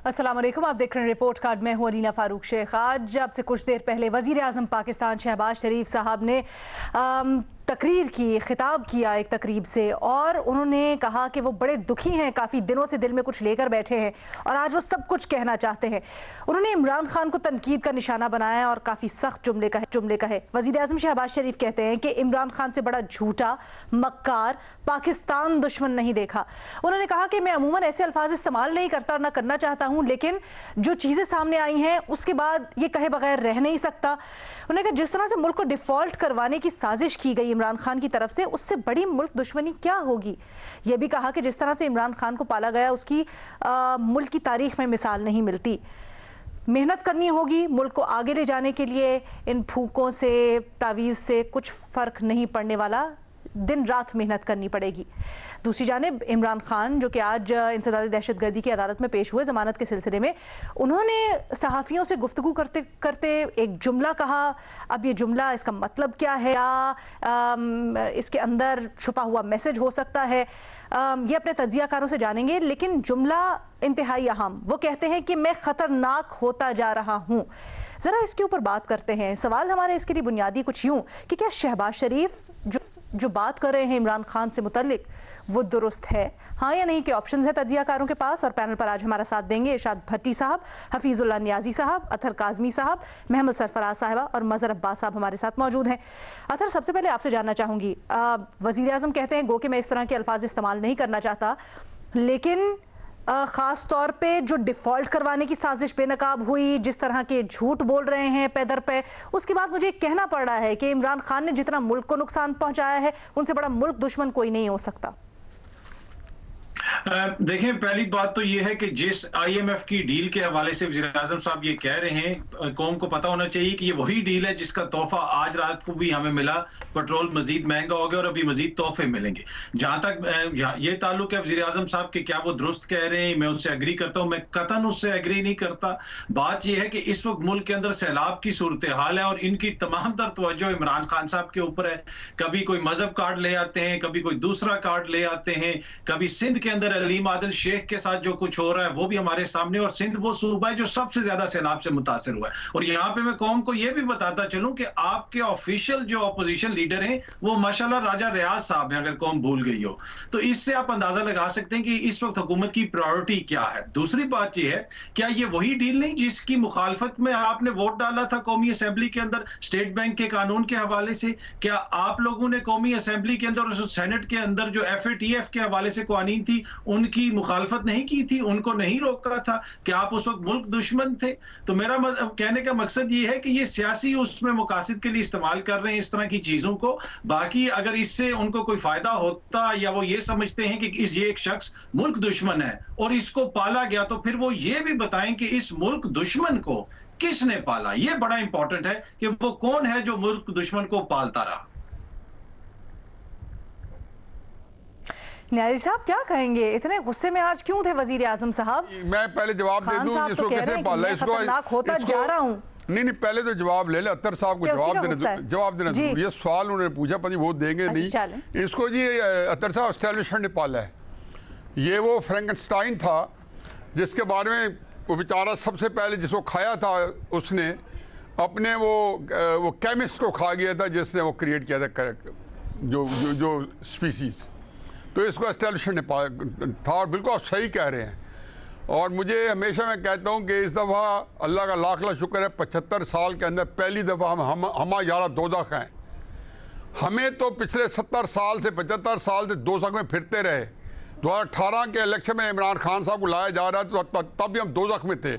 अस्सलाम वालेकुम, आप देख रहे हैं रिपोर्ट कार्ड। मैं हूं अलीना फारूक शेख। आज अब से कुछ देर पहले वज़ीर आज़म पाकिस्तान शहबाज शरीफ साहब ने तकरीर की, खिताब किया एक तकरीब से, और उन्होंने कहा कि वो बड़े दुखी हैं, काफ़ी दिनों से दिल में कुछ लेकर बैठे हैं और आज वो सब कुछ कहना चाहते हैं। उन्होंने इमरान खान को तनकीद का निशाना बनाया और काफ़ी सख्त जुमले का है। वज़ीर आज़म शहबाज शरीफ कहते हैं कि इमरान खान से बड़ा झूठा, मक्कार, पाकिस्तान दुश्मन नहीं देखा। उन्होंने कहा कि मैं अमूमन ऐसे अल्फाज इस्तेमाल नहीं करता और ना करना चाहता हूँ, लेकिन जो चीज़ें सामने आई हैं उसके बाद ये कहे बगैर रह नहीं सकता। उन्होंने कहा जिस तरह से मुल्क को डिफ़ॉल्ट करवाने की साजिश की गई इमरान खान की तरफ से, उससे बड़ी मुल्क दुश्मनी क्या होगी। यह भी कहा कि जिस तरह से इमरान खान को पाला गया उसकी मुल्क की तारीख में मिसाल नहीं मिलती। मेहनत करनी होगी मुल्क को आगे ले जाने के लिए। इन फूकों से, तावीज़ से कुछ फ़र्क नहीं पड़ने वाला, दिन रात मेहनत करनी पड़ेगी। दूसरी जानिब इमरान खान जो कि आज इंसदाद दहशतगर्दी की अदालत में पेश हुए ज़मानत के सिलसिले में, उन्होंने सहाफ़ियों से गुफ्तगू करते करते एक जुमला कहा। अब ये जुमला, इसका मतलब क्या है या इसके अंदर छुपा हुआ मैसेज हो सकता है, ये अपने तज्ज़ियाकारों से जानेंगे। लेकिन जुमला इंतहाई अहम, वो कहते हैं कि मैं ख़तरनाक होता जा रहा हूँ। ज़रा इसके ऊपर बात करते हैं। सवाल हमारे इसके लिए बुनियादी कुछ यूँ कि क्या शहबाज शरीफ जो बात कर रहे हैं इमरान खान से मुतल्लिक, वो दुरुस्त है, हाँ या नहीं के ऑप्शंस है तज्ज़ियाकारों के पास। और पैनल पर आज हमारा साथ देंगे इरशाद भट्टी साहब, हफीजुल्लाह नियाजी साहब, अतहर काज़मी साहब, महमद सरफराज साहिबा और मज़हर अब्बास साहब हमारे साथ मौजूद हैं। अतहर, सबसे पहले आपसे जानना चाहूँगी, वज़ीर आज़म कहते हैं गो कि मैं इस तरह के अल्फाज इस्तेमाल नहीं करना चाहता, लेकिन ख़ास तौर पे जो डिफ़ॉल्ट करवाने की साजिश बेनकाब हुई, जिस तरह के झूठ बोल रहे हैं पैदर पे, उसके बाद मुझे कहना पड़ रहा है कि इमरान खान ने जितना मुल्क को नुकसान पहुंचाया है, उनसे बड़ा मुल्क दुश्मन कोई नहीं हो सकता। देखें, पहली बात तो यह है कि जिस IMF की डील के हवाले से वज़ीर आज़म साहब ये कह रहे हैं, कौम को पता होना चाहिए कि ये वही डील है जिसका तोहफा आज रात को भी हमें मिला। पेट्रोल मजीद महंगा हो गया और अभी मजीद तोहफे मिलेंगे। जहां तक ये ताल्लुक है वज़ीर आज़म साहब के, क्या वो दुरुस्त कह रहे हैं, मैं उससे एग्री करता हूं। मैं कतन उससे एग्री नहीं करता। बात यह है कि इस वक्त मुल्क के अंदर सैलाब की सूरत हाल है और इनकी तमाम तर तवज्जो इमरान खान साहब के ऊपर है। कभी कोई मजहब कार्ड ले आते हैं, कभी कोई दूसरा कार्ड ले आते हैं, कभी सिंध के अंदर अलीम आदिल शेख के साथ जो कुछ हो रहा है वो भी हमारे सामने। और सिंध वो सूबा है जो सबसे ज्यादा सैलाब से मुतासिर हुआ है। और यहाँ पे मैं कौम को यह भी बताता चलूं कि आपके ऑफिशियल जो अपोजिशन लीडर हैं वो माशाल्लाह राजा रियाज साहब हैं, अगर कौम भूल गई हो तो। इससे आप अंदाजा लगा सकते हैं कि इस वक्त हुकूमत की प्रायोरिटी क्या है। दूसरी बात यह है, क्या ये वही डील नहीं जिसकी मुखालफत में आपने वोट डाला था कौमी असेंबली के अंदर स्टेट बैंक के कानून के हवाले से? क्या आप लोगों ने कौमी असेंबली के अंदर और सेनेट के अंदर जो FATF के हवाले से कानून थी उनकी मुखालफत नहीं की थी, उनको नहीं रोका था? क्या आप उस वक्त मुल्क दुश्मन थे? तो मेरा कहने का मकसद ये है कि ये सियासी उसमें मुकासिद के लिए इस्तेमाल कर रहे हैं इस तरह की चीजों को। बाकी अगर इससे उनको कोई फायदा होता या वो ये समझते हैं कि ये एक शख्स मुल्क दुश्मन है और इसको पाला गया, तो फिर वो ये भी बताएं कि इस मुल्क दुश्मन को किसने पाला। ये बड़ा इंपॉर्टेंट है कि वो कौन है जो मुल्क दुश्मन को पालता रहा। न्याजी साहब क्या कहेंगे, इतने गुस्से में आज क्यों थे वजीर आजम साहब? मैं पहले जवाब दे दूं, इसको कैसे पाला, इसको होता जा रहा हूं। नहीं, पहले तो जवाब ले ले। अत्तर साहब को जवाब देना जरूरी है। सवाल उन्होंने पूछा, पता वो देंगे नहीं। इसको जी अत्तर साहब एस्टैब्लिशमेंट ने पाला है। ये वो फ्रैंकनस्टाइन था जिसके बारे में वो बेचारा सबसे पहले जिसको खाया था उसने अपने वो केमिस्ट को खा गया था जिसने वो क्रिएट किया था जो स्पीसीज। तो इसको एस्टैब्लिशमेंट ने था और बिल्कुल आप सही कह रहे हैं। और मुझे हमेशा मैं कहता हूँ कि इस दफ़ा अल्लाह का लाख लाख शुक्र है 75 साल के अंदर पहली दफ़ा हम यारा दोज़ख हैं। हमें तो पिछले 70 साल से 75 साल से दोज़ख में फिरते रहे। 2018 के इलेक्शन में इमरान खान साहब को लाया जा रहा था तो तब भी हम दोज़ख में थे,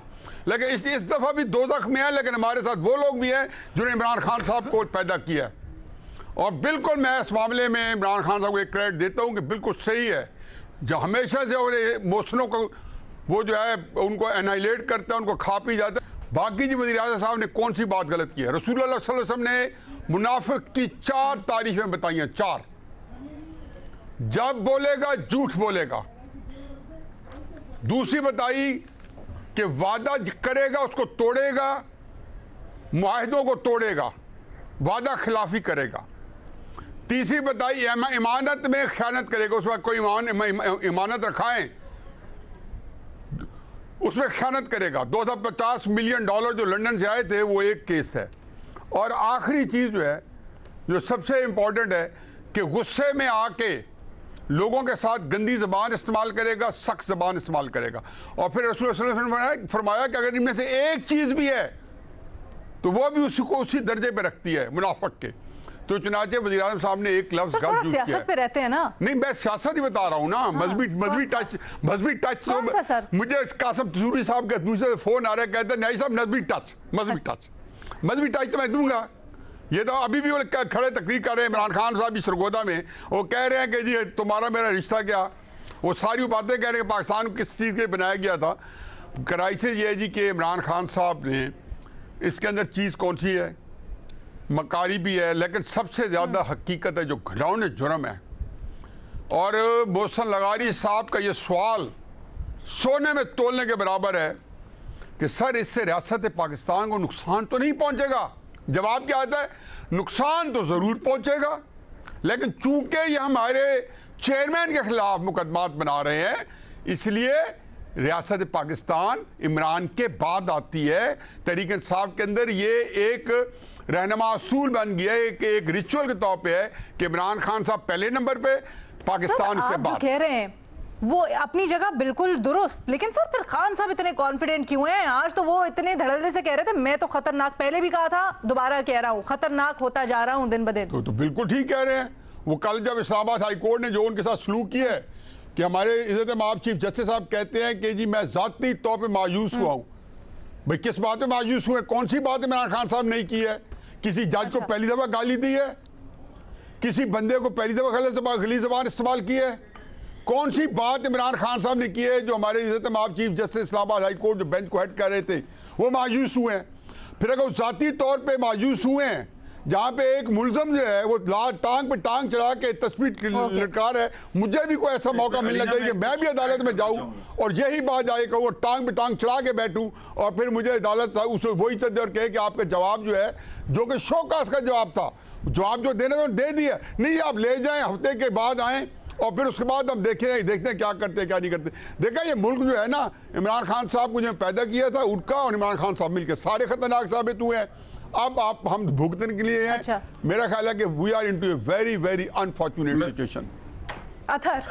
लेकिन इस दफ़ा भी दोज़ख में है। लेकिन हमारे साथ वो लोग भी हैं जिन्होंने इमरान खान साहब को पैदा किया। और बिल्कुल मैं इस मामले में इमरान खान साहब को एक क्रेडिट देता हूँ कि बिल्कुल सही है। जो हमेशा से और मोहसिनों को वो जो है उनको एनाइलेट करता है, उनको खा पी जाता है। बाकी जी वज़ीर आज़म साहब ने कौन सी बात गलत की है? रसूलुल्लाह सल्लल्लाहु अलैहि वसल्लम ने मुनाफिक की 4 तारीफें बताई हैं। 4, जब बोलेगा झूठ बोलेगा। दूसरी बताई कि वादा करेगा उसको तोड़ेगा, मुआहिदों को तोड़ेगा, वादा खिलाफी करेगा। तीसरी बताई इमानत में ख़यानत करेगा, उस वक्त कोई इमानत रखाएं। उसमें ख़यानत करेगा। $250 मिलियन जो लंदन से आए थे वो एक केस है। और आखिरी चीज़ जो है, जो सबसे इम्पोर्टेंट है कि गुस्से में आके लोगों के साथ गंदी ज़बान इस्तेमाल करेगा, सख्त ज़बान इस्तेमाल करेगा। और फिर रसूल सल्लल्लाहु अलैहि वसल्लम ने फरमाया कि अगर इनमें से एक चीज़ भी है तो वो भी उसको उसी दर्जे पे रखती है मुनाफिक के। तो चुनाचे वज़ीर आज़म साहब ने एक लफ्ज़ गलत यूज़ किया। सियासत पे रहते हैं ना। नहीं, मैं सियासत ही बता रहा हूँ ना। मजहबी टच तो मुझे कासिम तसूरी साहब के दूसरे फ़ोन आ रहे, कहते हैं नहीं साहब मजहबी टच तो मैं दूंगा। ये तो अभी भी वो खड़े तकरीर कर रहे हैं, इमरान खान साहब भी सरगोदा में, वो कह रहे हैं कि जी तुम्हारा मेरा रिश्ता क्या। वो सारी बातें कह रहे हैं पाकिस्तान किस चीज़ के लिए बनाया गया था। क्राइसिस ये है जी कि इमरान खान साहब ने इसके अंदर चीज़ कौन सी है, मकारी भी है, लेकिन सबसे ज़्यादा हकीकत है जो घिनौने जुर्म है। और मोहसिन लगारी साहब का ये सवाल सोने में तोलने के बराबर है कि सर इससे रियासत पाकिस्तान को नुकसान तो नहीं पहुंचेगा। जवाब क्या आता है, नुकसान तो ज़रूर पहुंचेगा, लेकिन चूंकि ये हमारे चेयरमैन के खिलाफ मुकदमात बना रहे हैं, इसलिए रियासत पाकिस्तान इमरान के बाद आती है। तहरीक इंसाफ के अंदर ये एक रहनुमा असूल बन गया है, एक रिचुअल के तौर पे है कि इमरान खान साहब पहले नंबर पे, पाकिस्तान के बाद। कह रहे हैं वो अपनी जगह बिल्कुल दुरुस्त, लेकिन सर फिर खान साहब इतने कॉन्फिडेंट क्यों हैं? आज तो वो इतने धड़ल्ले से कह रहे थे मैं तो खतरनाक, पहले भी कहा था, दोबारा कह रहा हूँ, खतरनाक होता जा रहा हूँ दिन ब दिन। तो बिल्कुल ठीक कह रहे हैं। वो कल जब इस्लामाबाद हाई कोर्ट ने जो उनके साथ सलूक किया है कि हमारे इज़्ज़त माब चीफ जस्टिस साहब कहते हैं कि जी मैं ज़ाती तौर पे मायूस हुआ हूँ। भाई किस बात पे मायूस हुए? कौन सी बात इमरान खान साहब नहीं की है? किसी जज को पहली दफ़ा गाली दी है? किसी बंदे को पहली दफ़ा गली ज़बान इस्तेमाल की है? कौन सी बात इमरान खान साहब ने की है जो हमारे इज़्ज़त माब chief justice Islamabad high court जो बेंच को हेड कर रहे थे वो मायूस हुए हैं? फिर अगर ज़ाती तौर पे मायूस हुए हैं, जहाँ पे एक मुलजम जो है वो टांग पे टांग चढ़ा के तस्वीर लटका रहा है, मुझे भी कोई ऐसा मौका मिलना चाहिए कि मैं भी अदालत में जाऊँ और यही बात जाए कि वो टांग पे टांग चढ़ा के बैठूँ और फिर मुझे अदालत उसे वही इज्जत दे और कहे कि आपका जवाब जो है, जो कि शौकास का जवाब था, जवाब जो देना था दे दिया, नहीं आप ले जाएं, हफ्ते के बाद आएँ और फिर उसके बाद हम देखते हैं क्या करते हैं क्या नहीं करते। देखा ये मुल्क जो है ना, इमरान खान साहब को जो पैदा किया था उनका और इमरान खान साहब मिलकर सारे खतरनाक साबित हुए हैं। अब आप हम भुगतने के लिए हैं। अच्छा। मेरा ख्याल है कि we are into a very very unfortunate situation.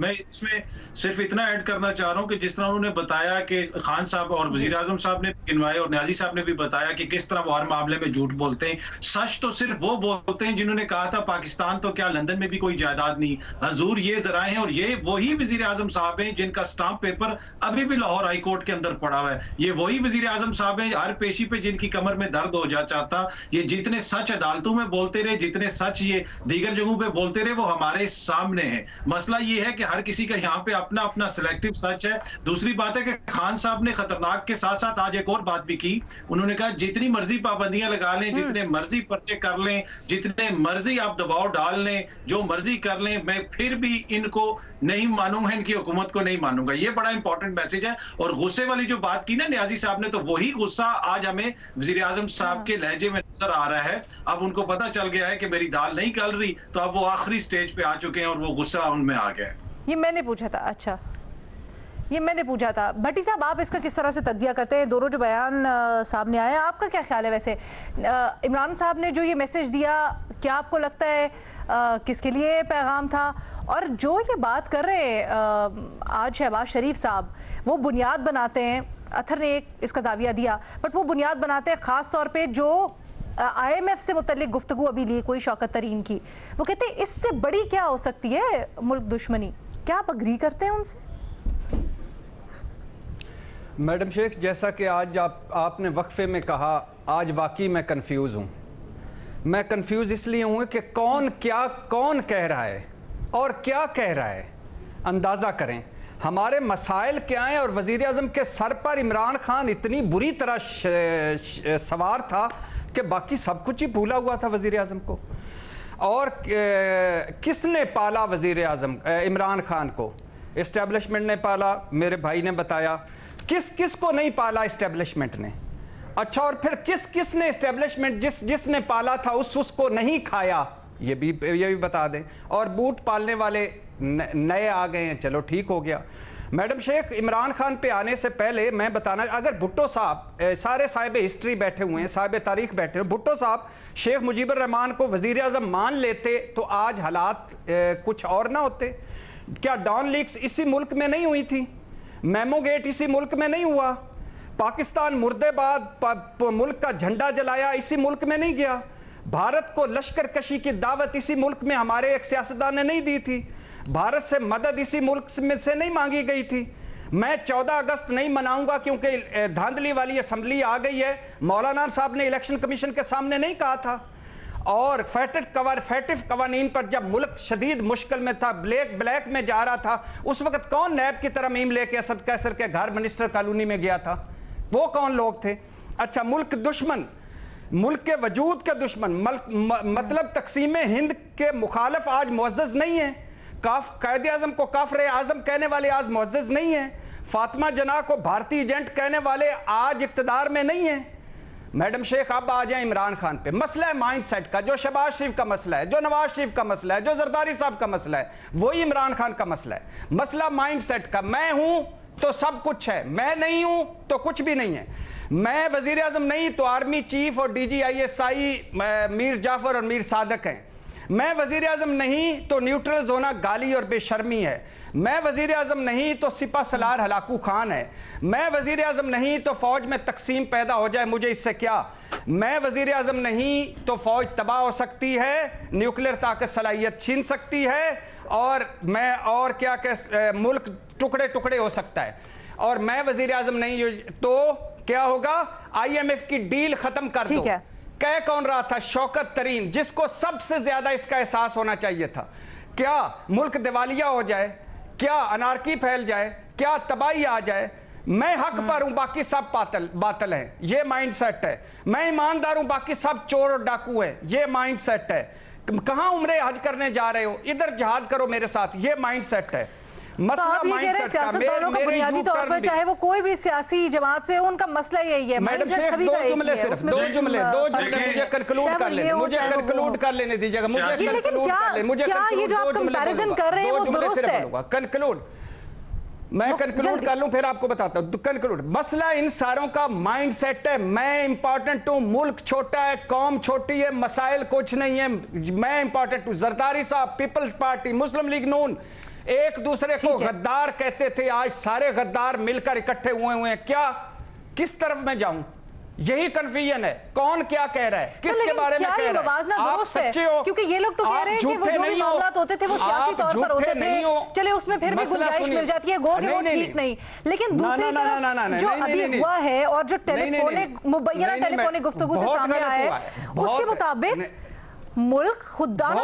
मैं इसमें सिर्फ इतना ऐड करना चाह रहा हूं कि जिस तरह उन्होंने बताया कि खान साहब और वजीर आजम साहब ने गिनवाए और न्याजी साहब ने भी बताया कि किस तरह वो हर मामले में झूठ बोलते हैं। सच तो सिर्फ वो बोलते हैं जिन्होंने कहा था पाकिस्तान तो क्या लंदन में भी कोई जायदाद नहीं। हजूर ये जराए हैं और ये वही वजीर आजम साहब हैं जिनका स्टाम्प पेपर अभी भी लाहौर हाई कोर्ट के अंदर पड़ा हुआ है। ये वही वजीर आजम साहब हैं हर पेशी पे जिनकी कमर में दर्द हो जाता। ये जितने सच अदालतों में बोलते रहे, जितने सच ये दीगर जगहों पे बोलते रहे, वो हमारे सामने है। मसला ये है कि हर किसी का यहाँ पे अपना अपना सिलेक्टिव सच है। दूसरी बात है कि खान साहब ने खतरनाक के साथ साथ आज एक और बात भी की। उन्होंने कहा जितनी मर्जी पाबंदियां लगा लें, जितने मर्जी पर्चे कर लें, जितने मर्जी आप दबाव डाल लें, जो मर्जी कर लें, मैं फिर भी इनको नहीं मानूंगा, इनकी हुकूमत को नहीं मानूंगा। ये बड़ा इंपॉर्टेंट मैसेज है। और गुस्से वाली जो बात की ना न्याजी साहब ने, तो वही गुस्सा आज हमें वजीर आजम साहब के लहजे में नजर आ रहा है। अब उनको पता चल गया है कि मेरी दाल नहीं गल रही, तो अब वो आखिरी स्टेज पे आ चुके हैं और वो गुस्सा उनमें आ गया है। ये मैंने पूछा था। अच्छा, ये मैंने पूछा था। भट्टी साहब आप इसका किस तरह से तज्जिया करते हैं? दोनों जो बयान सामने आया, आपका क्या ख्याल है? वैसे इमरान साहब ने जो ये मैसेज दिया, क्या आपको लगता है किसके लिए पैगाम था? और जो ये बात कर रहे हैं आज शहबाज शरीफ साहब, वो बुनियाद बनाते हैं, अथर ने एक इसका जाविया दिया, बट वो बुनियाद बनाते हैं ख़ास तौर पे जो IMF से मुतल्लिक गुफ्तगू अभी ली कोई शौकत तरीन की। वो कहते हैं इससे बड़ी क्या हो सकती है मुल्क दुश्मनी। क्या आप अग्री करते हैं उनसे? मैडम शेख, जैसा कि आज आपने वक्फे में कहा, आज वाकई मैं कंफ्यूज हूँ। मैं कंफ्यूज इसलिए हूँ कि कौन कह रहा है और क्या कह रहा है। अंदाज़ा करें हमारे मसाइल क्या हैं। और वज़ीर आज़म के सर पर इमरान खान इतनी बुरी तरह सवार था कि बाकी सब कुछ ही भूला हुआ था वज़ीर आज़म को। और किसने पाला वज़ीर आज़म इमरान खान को? इस्टेब्लिशमेंट ने पाला, मेरे भाई ने बताया। किस को नहीं पाला इस्टेब्लिशमेंट ने? अच्छा, और फिर किसने इस्टेब्लिशमेंट जिसने पाला था उसको नहीं खाया, ये भी बता दें। और बूट पालने वाले नए आ गए हैं, चलो ठीक हो गया। मैडम शेख, इमरान खान पे आने से पहले मैं बताना, अगर भुट्टो साहब, सारे साहिब हिस्ट्री बैठे हुए हैं, साहिब तारीख बैठे हुए, भुट्टो साहब शेख मुजीबुर रहमान को वजीर आज़म मान लेते तो आज हालात कुछ और ना होते। क्या डॉन लीक्स इसी मुल्क में नहीं हुई थी? मेमो गेट इसी मुल्क में नहीं हुआ? पाकिस्तान मुर्देबाद मुल्क का झंडा जलाया इसी मुल्क में नहीं गया? भारत को लश्कर कशी की दावत इसी मुल्क में हमारे एक सियासतदान ने नहीं दी थी? भारत से मदद इसी मुल्क में से नहीं मांगी गई थी? मैं 14 अगस्त नहीं मनाऊंगा क्योंकि धांधली वाली असेंबली आ गई है, मौलाना साहब ने इलेक्शन कमीशन के सामने नहीं कहा था। और फैटिव कवानीन पर जब मुल्क शदीद मुश्किल में था, ब्लैक में जा रहा था, उस वक्त कौन नैब की तरमीम लेके असद कैसर के घर मिनिस्टर कॉलोनी में गया था? वो कौन लोग थे? अच्छा, मुल्क दुश्मन, मुल्क के वजूद के दुश्मन, मतलब तकसीम हिंद के मुखालिफ आज मुअज़्ज़ज़ नहीं है। कायदे आज़म को काफ़िर आज़म कहने वाले आज मुअज़्ज़ज़ नहीं है। फातिमा जना को भारतीय एजेंट कहने वाले आज इक़्तिदार में नहीं है। मैडम शेख, अब आ जाए इमरान खान पे। मसला है माइंड सेट का, जो शहबाज शरीफ का मसला है, जो नवाज शरीफ का मसला है, जो जरदारी साहब का मसला है, वही इमरान खान का मसला है। मसला माइंड सेट का, मैं हूं तो सब कुछ है, मैं नहीं हूं तो कुछ भी नहीं है। मैं वजीर आजम नहीं तो आर्मी चीफ और DGISI मीर जाफर और मीर सादक हैं। मैं वजीर आजम नहीं तो न्यूट्रल जोना गाली और बेशर्मी है। मैं वजीर आजम नहीं तो सिपा सलार हलाकू खान है। मैं वजीर आजम नहीं तो फौज में तकसीम पैदा हो जाए, मुझे इससे क्या। मैं वजीर आजम नहीं तो फौज तबाह हो सकती है, न्यूक्लियर ताकत सलाहियत छीन सकती है, और मैं और क्या कह, मुल्क टुकड़े टुकड़े हो सकता है। और मैं वजीर आजम नहीं तो क्या होगा? IMF की डील खत्म कर दो। कह कौन रहा था? शौकत तरीन, जिसको सबसे ज्यादा इसका एहसास होना चाहिए था। क्या मुल्क दिवालिया हो जाए? क्या अनारकी फैल जाए? क्या तबाही आ जाए? मैं हक पर हूं, बाकी सब बातल हैं, ये माइंड सेट है। मैं ईमानदार हूं, बाकी सब चोर और डाकू है, ये माइंड सेट है। कहां उम्रे हज करने जा रहे हो? इधर जिहाद करो मेरे साथ, ये माइंड सेट है। मसला माइंडसेट का, बुनियादी तौर पर चाहे वो कोई भी सियासी जमात से हो, उनका मसला यही है। मैडम शेख, दो जुमले मुझे कंक्लूड कर लेने, मुझे कंक्लूड कर लेने दीजिएगा, मुझे कंक्लूड कर ले, मुझे ये जो आप कंपैरिजन कर रहे हैं वो दुरुस्त है। कंक्लूड मैं कंक्लूड कर लूं, फिर आपको बताता हूं। कंक्लूड, मसला इन सारों का माइंड सेट है। मैं इंपॉर्टेंट हूं, मुल्क छोटा है, कौम छोटी है, मसाइल कुछ नहीं है, मैं इंपॉर्टेंट हूं। जरदारी साहब, पीपल्स पार्टी, मुस्लिम लीग नून एक दूसरे को गद्दार कहते थे, आज सारे गद्दार मिलकर इकट्ठे हुए हैं। क्या, किस तरफ मैं जाऊं? यही कंफ्यूजन है। कौन क्या कह रहा है, किसके बारे में कह रहा है? आप सच्चे हो, क्योंकि ये लोग तो कह रहे हैं कि वो जो भी मामलात होते थे वो सियासी तौर पर होते थे, चले उसमें फिर भी गुंजाइश मिल जाती है, गो ठीक नहीं। लेकिन दूसरी तरफ जो अभी हुआ है और जो मुबैना टेलीफोनिक गुफ्तगू से सामने आया है, उसके मुताबिक मुल्क खुदाना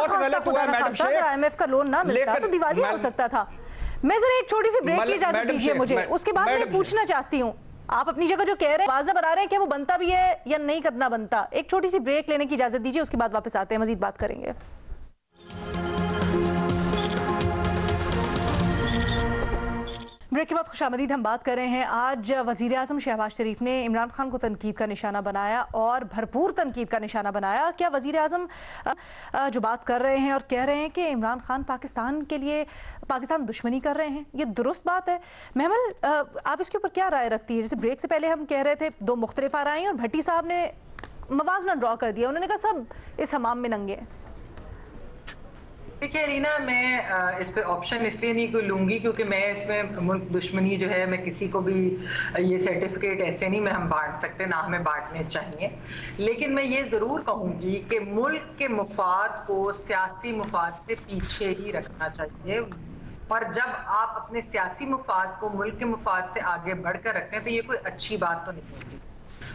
खास्ता IMF का लोन ना मिलता तो दिवालिया हो सकता था। मैं जरा एक छोटी सी ब्रेक की इजाजत दीजिए मुझे, उसके बाद मैं पूछना चाहती हूँ, आप अपनी जगह जो कह रहे हैं वाज़ा बता रहे हैं कि वो बनता भी है या नहीं करना बनता। एक छोटी सी ब्रेक लेने की इजाजत दीजिए, उसके बाद वापस आते हैं, मजीद बात करेंगे। ब्रेक के बाद खुशामदीद। हम बात कर रहे हैं, आज वज़ीर आज़म शहबाज शरीफ ने इमरान खान को तनकीद का निशाना बनाया और भरपूर तनकीद का निशाना बनाया। क्या वज़ीर आज़म जो बात कर रहे हैं और कह रहे हैं कि इमरान खान पाकिस्तान के लिए पाकिस्तान दुश्मनी कर रहे हैं, ये दुरुस्त बात है? महमल, आप इसके ऊपर क्या राय रखती है? जैसे ब्रेक से पहले हम कह रहे थे दो मुख्तलिफ आराएं और भट्टी साहब ने मवाजना ड्रॉ कर दिया, उन्होंने कहा सब इस हमाम में नंगे हैं। देखिए रीना, मैं इस पे ऑप्शन इसलिए नहीं लूंगी क्योंकि मैं इसमें मुल्क दुश्मनी जो है, मैं किसी को भी ये सर्टिफिकेट ऐसे नहीं हम बांट सकते, ना हमें बांटने चाहिए। लेकिन मैं ये ज़रूर कहूँगी कि मुल्क के मुफाद को सियासी मुफाद से पीछे ही रखना चाहिए, और जब आप अपने सियासी मुफाद को मुल्क के मुफाद से आगे बढ़कर रखते हैं तो ये कोई अच्छी बात तो नहीं होती।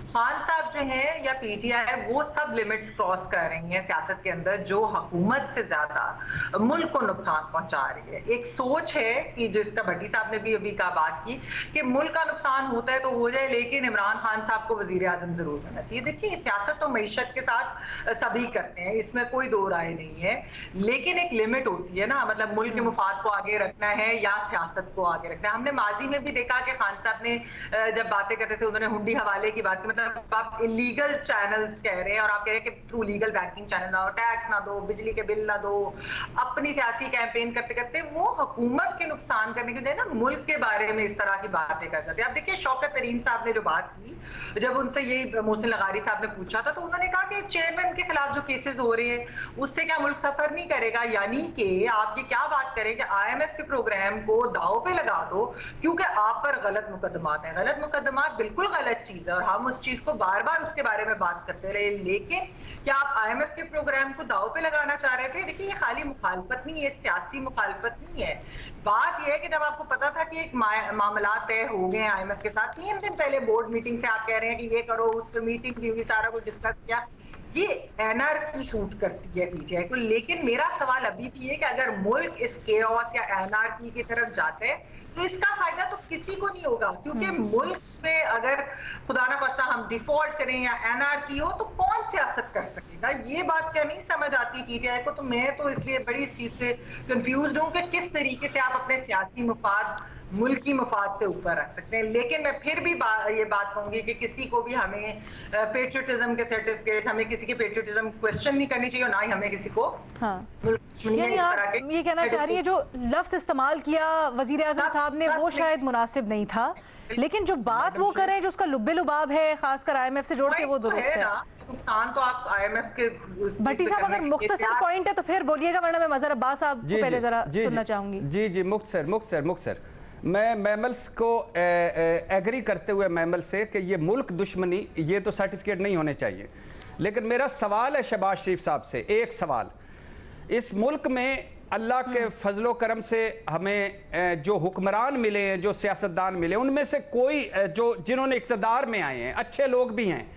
खान साहब जो है या PTI वो सब लिमिट्स क्रॉस कर रही हैं सियासत के अंदर, जो हुकूमत से ज्यादा मुल्क को नुकसान पहुंचा रही है। एक सोच है कि जिसका भट्टी साहब ने भी अभी का बात की कि मुल्क का नुकसान होता है तो हो जाए, लेकिन इमरान खान साहब को वजीर आजम जरूर करना चाहिए। देखिए, सियासत तो मईशत के साथ सभी करते हैं, इसमें कोई दो राय नहीं है, लेकिन एक लिमिट होती है ना, मतलब मुल्क के मुफाद को आगे रखना है या सियासत को आगे रखना है। हमने माजी में भी देखा कि खान साहब ने जब बातें करते थे उन्होंने हुंडी हवाले की बात की, मतलब आप इलीगल चैनल्स कह रहे हैं और आप कह रहे हैं कि थ्रू लीगल बैंकिंग चैनल ना हो, टैक्स ना दो, बिजली के बिल ना दो, अपनी सियासी कैंपेन करते करते वो हुकूमत के नुकसान करने के लिए ना मुल्क के बारे में इस तरह की बातें कर सकते हैं। आप देखिए शौकत तरीन साहब ने जो बात की, जब उनसे यही मोहसिन लगारी साहब ने पूछा था तो उन्होंने कहा कि चेयरमैन के खिलाफ जो केसेस हो रहे हैं उससे क्या मुल्क सफर नहीं करेगा। यानी कि आप ये क्या बात करें कि IMF के प्रोग्राम को दाव पे लगा दो क्योंकि आप पर गलत मुकदमात हैं। गलत मुकदमात बिल्कुल गलत चीज है और हम उस चीज को बार बार उसके बारे में बात करते रहे, लेकिन क्या आप IMF के प्रोग्राम को दाव पे लगाना चाह रहे थे? देखिए ये खाली मुखालफत नहीं है, सियासी मुखालफत नहीं है। बात यह है कि जब आपको पता था कि एक मामला तय हो गए IMF के साथ, 3 दिन पहले बोर्ड मीटिंग से आप कह रहे हैं कि ये करो, उस पर मीटिंग हुई, सारा कुछ डिस्कस किया, ये एनआरकी शूट करती है पीटीआई को। लेकिन मेरा सवाल अभी भी है कि अगर मुल्क इस केओस या एनआरकी की तरफ जाते हैं तो इसका फायदा तो किसी को नहीं होगा, क्योंकि मुल्क में अगर खुदा ना खास्ता हम डिफॉल्ट करें या एनआरकी हो तो कौन सियासत कर सकेगा? ये बात क्या नहीं समझ आती पीटीआई को। तो मैं तो इसलिए बड़ी इस चीज से कंफ्यूज हूं कि किस तरीके से आप अपने सियासी मफाद मुल्की मफाद से ऊपर रख सकते हैं। लेकिन मैं फिर भी ये बात कहूंगी कि किसी को भी हमें पेट्रियटिज्म के सर्टिफिकेट, हमें किसी के पेट्रियटिज्म क्वेश्चन नहीं करनी चाहिए और ना ही हमें किसी को यानी आप ये कहना चाह रही है जो लफ्ज इस्तेमाल किया वजीर आज़म साहब ने वो शायद मुनासिब नहीं था, लेकिन जो बात वो कर रहे हैं जो उसका लुब्बे लुबाब है खासकर IMF से जोड़ के वो दुरुस्त है। नुकसान तो आप IMF के भट्टी साहब अगर मुख्तसर पॉइंट है तो फिर बोलिएगा, वरना मैं मज़हर अब्बास साहब को पहले जरा सुनना चाहूंगी। जी जी मुख्तसर मैं मैमल्स को एग्री करते हुए मैमल से कि ये मुल्क दुश्मनी ये तो सर्टिफिकेट नहीं होने चाहिए। लेकिन मेरा सवाल है शहबाज शरीफ साहब से, एक सवाल, इस मुल्क में अल्लाह के फजलो करम से हमें जो हुक्मरान मिले हैं, जो सियासतदान मिले, उनमें से कोई जो जिन्होंने इक़्तिदार में आए हैं, अच्छे लोग भी हैं,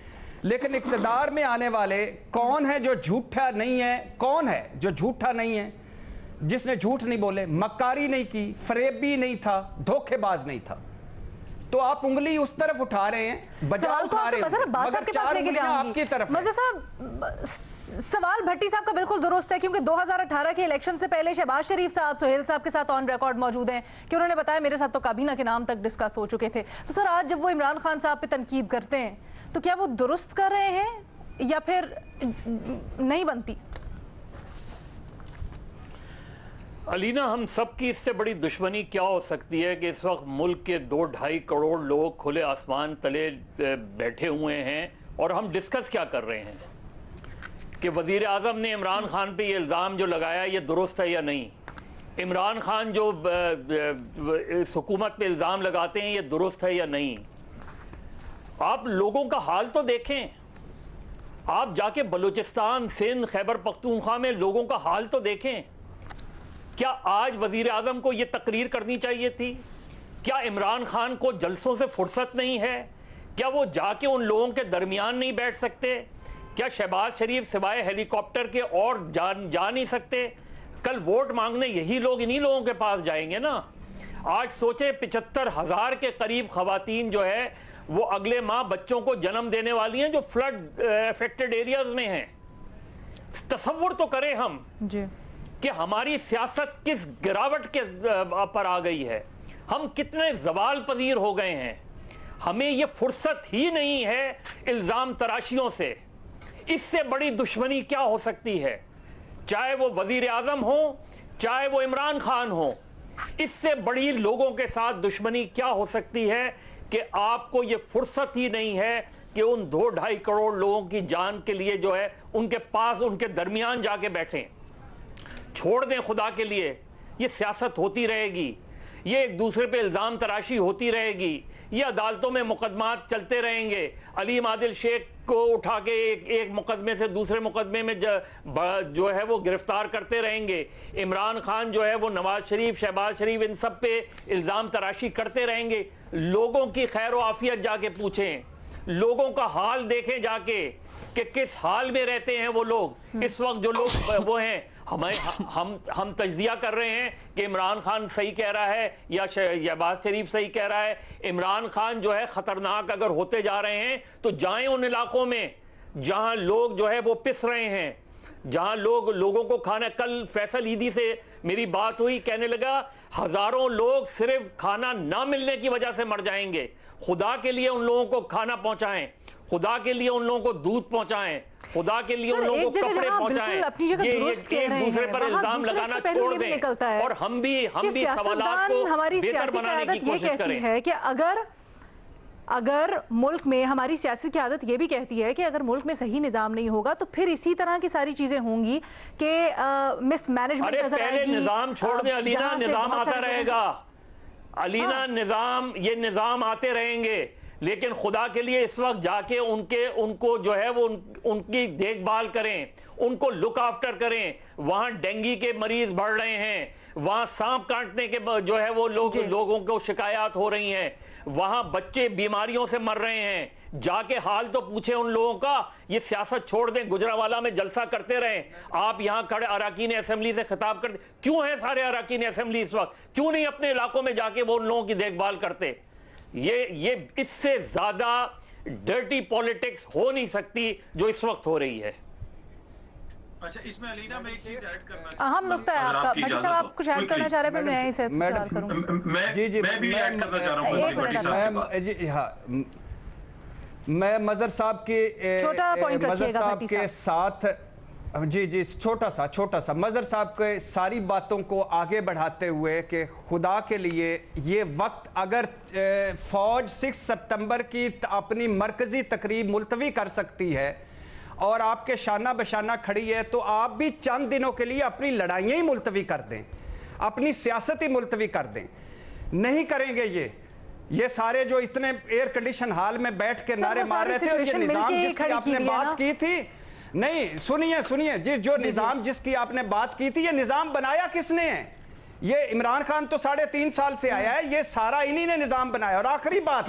लेकिन इक़्तिदार में आने वाले कौन है जो झूठा नहीं है? कौन है जो झूठा नहीं है, जिसने झूठ नहीं बोले, मक्कारी नहीं की, फरेबी नहीं था, धोखेबाज नहीं था? तो आप उंगली उस तरफ उठा रहे हैं, बजाय उठा रहे हैं, मगर चार उंगलियां आपकी तरफ हैं। साहब सवाल भट्टी साहब का बिल्कुल दुरुस्त है, क्योंकि 2018 के इलेक्शन से पहले शहबाज शरीफ साहब सुहेल साहब के साथ ऑन रिकॉर्ड मौजूद हैं कि उन्होंने बताया मेरे साथ तो काबीना के नाम तक डिस्कस हो चुके थे। तो सर आज जब वो इमरान खान साहब पे तनकीद करते हैं तो क्या वो दुरुस्त कर रहे हैं या फिर नहीं बनती? अलीना, हम सब की इससे बड़ी दुश्मनी क्या हो सकती है कि इस वक्त मुल्क के 2-2.5 करोड़ लोग खुले आसमान तले बैठे हुए हैं और हम डिस्कस क्या कर रहे हैं कि वजीर आज़म ने इमरान खान पे ये इल्ज़ाम जो लगाया ये दुरुस्त है या नहीं। इमरान खान जो इस हुकूमत पे इल्ज़ाम लगाते हैं ये दुरुस्त है या नहीं। आप लोगों का हाल तो देखें, आप जाके बलूचिस्तान, सिंध, खैबर पख्तूनख्वा में लोगों का हाल तो देखें। क्या आज वजीर आज़म को यह तकरीर करनी चाहिए थी? क्या इमरान खान को जलसों से फुर्सत नहीं है? क्या वो जाके उन लोगों के दरमियान नहीं बैठ सकते? क्या शहबाज शरीफ सिवाय हेलीकॉप्टर के और जा नहीं सकते? कल वोट मांगने यही लोग इन्हीं लोगों के पास जाएंगे ना। आज सोचे 75,000 के करीब खवातीन जो है वो अगले माह बच्चों को जन्म देने वाली हैं जो फ्लड अफेक्टेड एरियाज में हैं। तसव्वुर तो करें हम जी कि हमारी सियासत किस गिरावट के पर आ गई है, हम कितने जवाल पजीर हो गए हैं। हमें ये फुर्सत ही नहीं है इल्ज़ाम तराशियों से। इससे बड़ी दुश्मनी क्या हो सकती है? चाहे वो वजीर आज़म हो, चाहे वो इमरान खान हो, इससे बड़ी लोगों के साथ दुश्मनी क्या हो सकती है कि आपको ये फुर्सत ही नहीं है कि उन 2-2.5 करोड़ लोगों की जान के लिए जो है उनके पास, उनके दरमियान जाके बैठें। छोड़ दें खुदा के लिए, ये सियासत होती रहेगी, ये एक दूसरे पे इल्ज़ाम तराशी होती रहेगी, ये अदालतों में मुकदमात चलते रहेंगे। अलीम आदिल शेख को उठा के एक मुकदमे से दूसरे मुकदमे में जो है वो गिरफ्तार करते रहेंगे। इमरान खान जो है वो नवाज शरीफ, शहबाज शरीफ, इन सब पे इल्ज़ाम तराशी करते रहेंगे। लोगों की खैर व आफियत जाके पूछें, लोगों का हाल देखें जाके कि किस हाल में रहते हैं वो लोग। इस वक्त जो लोग वो हैं, हम तज्जिया कर रहे हैं कि इमरान खान सही कह रहा है या शहबाज शरीफ सही कह रहा है। इमरान खान जो है खतरनाक अगर होते जा रहे हैं तो जाएं उन इलाकों में जहां लोग जो है वो पिस रहे हैं, जहां लोगों को खाना। कल फैसल ईदी से मेरी बात हुई, कहने लगा हजारों लोग सिर्फ खाना ना मिलने की वजह से मर जाएंगे, खुदा के लिए उन लोगों को खाना पहुंचाएं, खुदा के लिए उन लोगों को दूध पहुंचाएं, खुदा के लिए उन लोगों को कपड़े पहुंचाएं। ये एक दूसरे पर इल्जाम लगाना छोड़ दें और हम भी सवालात को बेहतर बनाने की कोशिश करें। है कि अगर मुल्क में हमारी सियासत की आदत ये भी कहती है कि अगर मुल्क में सही निज़ाम नहीं होगा तो फिर इसी तरह की सारी चीजें होंगी कि मिसमैनेजमेंट नजर आएगी। निज़ाम छोड़ दें अलीना, निज़ाम आता रहेगा अलीना, निज़ाम आते रहेंगे, लेकिन खुदा के लिए इस वक्त जाके उनको जो है वो उनकी देखभाल करें, उनको लुक आफ्टर करें। वहां डेंगू के मरीज बढ़ रहे हैं, वहां सांप काटने के जो है वो लोगों को शिकायत हो रही हैं, वहां बच्चे बीमारियों से मर रहे हैं। जाके हाल तो पूछे उन लोगों का। ये सियासत छोड़ दें, गुजरावाला में जलसा करते रहें। आप यहां खड़े अरकान असेंबली से खिताब करते क्यों हैं सारे अरकान असेंबली इस वक्त? क्यों नहीं अपने इलाकों में जाके वो उन लोगों की देखभाल करते? ये इससे ज्यादा डर्टी पॉलिटिक्स हो नहीं सकती जो इस वक्त हो रही है। अच्छा, इसमें अलीना मैं एक चीज ऐड करना अहम नुक्ता है आपका। भट्टी साहब आप कुछ ऐड करना चाह रहे हैं? मैं इसे सवाल करूंगा। मैं भी ऐड करना चाह रहा हूं। मैं मजहर साहब के साथ जी छोटा सा मजहर साहब के सारी बातों को आगे बढ़ाते हुए कि खुदा के लिए ये वक्त अगर फौज 6 सितंबर की अपनी मरकजी तकरीब मुलतवी कर सकती है और आपके शाना बशाना खड़ी है, तो आप भी चंद दिनों के लिए अपनी लड़ाइयाँ ही मुलतवी कर दें, अपनी सियासत ही मुलतवी कर दें। नहीं करेंगे ये सारे जो इतने एयर कंडीशन हाल में बैठ के नारे मार रहे थे, और ये निजाम जिसकी आपने बात की थी, नहीं सुनिए जी, जो निजाम जिसकी आपने बात की थी, ये निजाम बनाया किसने है? ये इमरान खान तो 3.5 साल से आया है, ये सारा इन्हीं ने निजाम बनाया। और आखिरी बात,